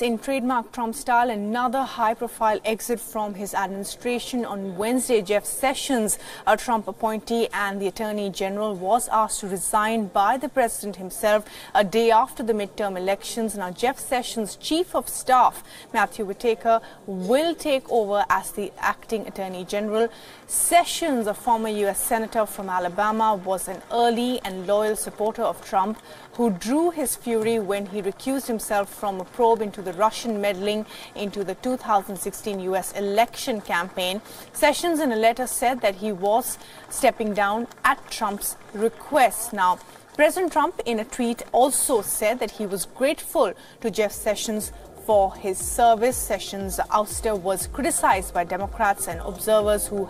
In trademark Trump style, another high-profile exit from his administration on Wednesday. Jeff Sessions, a Trump appointee and the Attorney General, was asked to resign by the president himself a day after the midterm elections. Now, Jeff Sessions' chief of staff, Matthew Whitaker, will take over as the acting Attorney General. Sessions, a former U.S. Senator from Alabama, was an early and loyal supporter of Trump, who drew his fury when he recused himself from a probe into the Russian meddling into the 2016 U.S. election campaign. Sessions, in a letter, said that he was stepping down at Trump's request. Now, President Trump, in a tweet, also said that he was grateful to Jeff Sessions for his service. Sessions' ouster was criticized by Democrats and observers who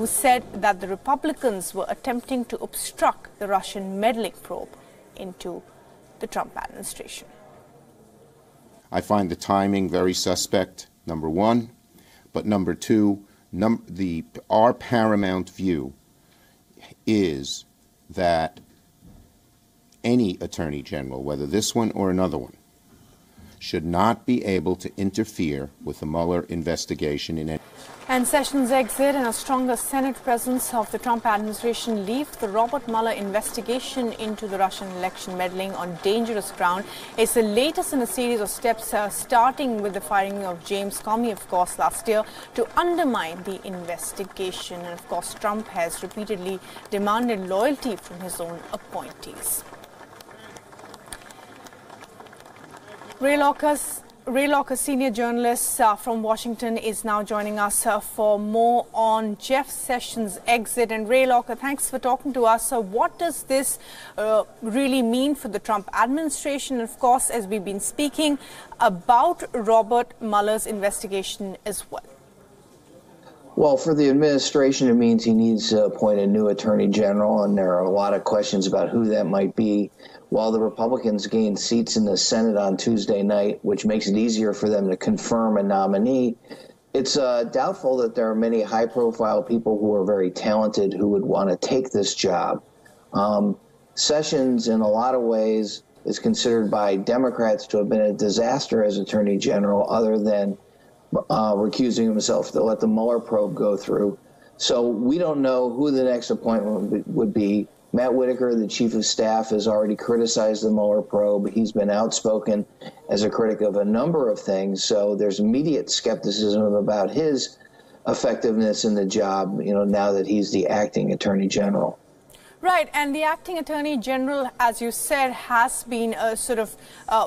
said that the Republicans were attempting to obstruct the Russian meddling probe into the Trump administration. I find the timing very suspect, number one. But number two, our paramount view is that any Attorney General, whether this one or another one, should not be able to interfere with the Mueller investigation in any. And Sessions' exit and a stronger Senate presence of the Trump administration leave the Robert Mueller investigation into the Russian election meddling on dangerous ground. It's the latest in a series of steps, starting with the firing of James Comey, of course, last year, to undermine the investigation. And, of course, Trump has repeatedly demanded loyalty from his own appointees. Ray Locker, senior journalist from Washington, is now joining us for more on Jeff Sessions' exit. And Ray Locker, thanks for talking to us. What does this really mean for the Trump administration? And of course, as we've been speaking about Robert Mueller's investigation as well. Well, for the administration, it means he needs to appoint a new attorney general, and there are a lot of questions about who that might be. While the Republicans gained seats in the Senate on Tuesday night, which makes it easier for them to confirm a nominee, it's doubtful that there are many high-profile people who are very talented who would want to take this job. Sessions, in a lot of ways, is considered by Democrats to have been a disaster as attorney general, other than recusing himself to let the Mueller probe go through. So we don't know who the next appointment would be. Matt Whitaker, the chief of staff, has already criticized the Mueller probe. He's been outspoken as a critic of a number of things. So there's immediate skepticism about his effectiveness in the job, now that he's the acting attorney general. Right, and the acting Attorney General, as you said, has been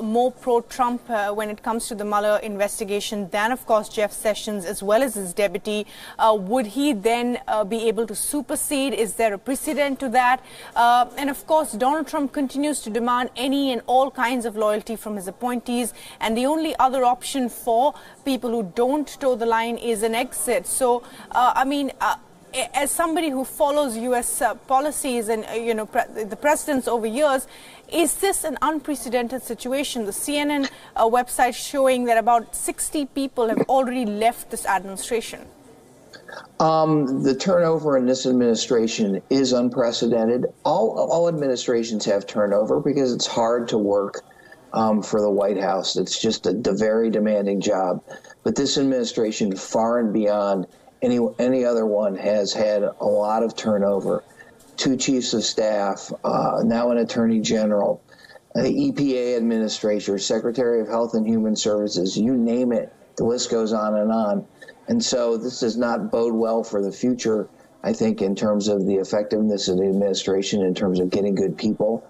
more pro-Trump when it comes to the Mueller investigation than, of course, Jeff Sessions as well as his deputy. Would he then be able to supersede? Is there a precedent to that? And, of course, Donald Trump continues to demand any and all kinds of loyalty from his appointees, and the only other option for people who don't toe the line is an exit. So, as somebody who follows U.S. policies and, the presidents over years, is this an unprecedented situation? The CNN website showing that about 60 people have already left this administration. The turnover in this administration is unprecedented. All administrations have turnover because it's hard to work for the White House. It's just a very demanding job. But this administration, far and beyond any other one, has had a lot of turnover. 2 chiefs of staff, now an attorney general, the EPA administrator, Secretary of Health and Human Services, you name it, the list goes on and on. And so this does not bode well for the future, I think, in terms of the effectiveness of the administration, in terms of getting good people.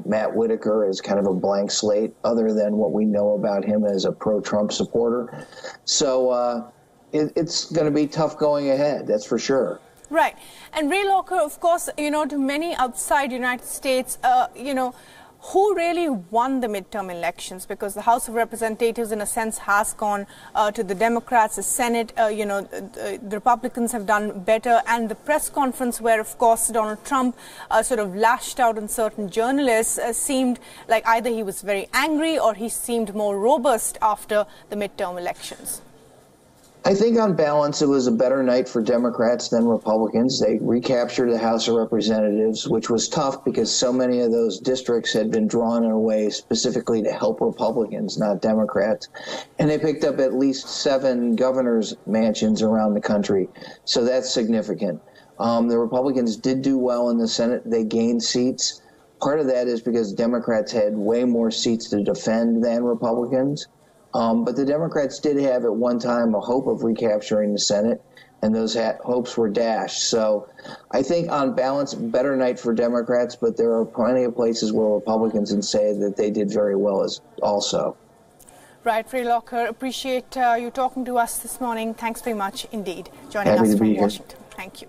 Matt Whitaker is kind of a blank slate, other than what we know about him as a pro-Trump supporter. So it's going to be tough going ahead, that's for sure. Right. And Ray Locker, of course, to many outside the United States, who really won the midterm elections? Because the House of Representatives, in a sense, has gone to the Democrats. The Senate, the Republicans have done better. And the press conference where, of course, Donald Trump lashed out on certain journalists seemed like either he was very angry or he seemed more robust after the midterm elections. I think on balance, it was a better night for Democrats than Republicans. They recaptured the House of Representatives, which was tough because so many of those districts had been drawn in a way specifically to help Republicans, not Democrats. And they picked up at least 7 governors' mansions around the country. So that's significant. The Republicans did do well in the Senate. They gained seats. Part of that is because Democrats had way more seats to defend than Republicans. But the Democrats did have at one time a hope of recapturing the Senate, and those hopes were dashed. So I think on balance, better night for Democrats, but there are plenty of places where Republicans can say that they did very well as also. Right, Ray Locker, appreciate you talking to us this morning. Thanks very much indeed. Joining us from Washington. Thank you.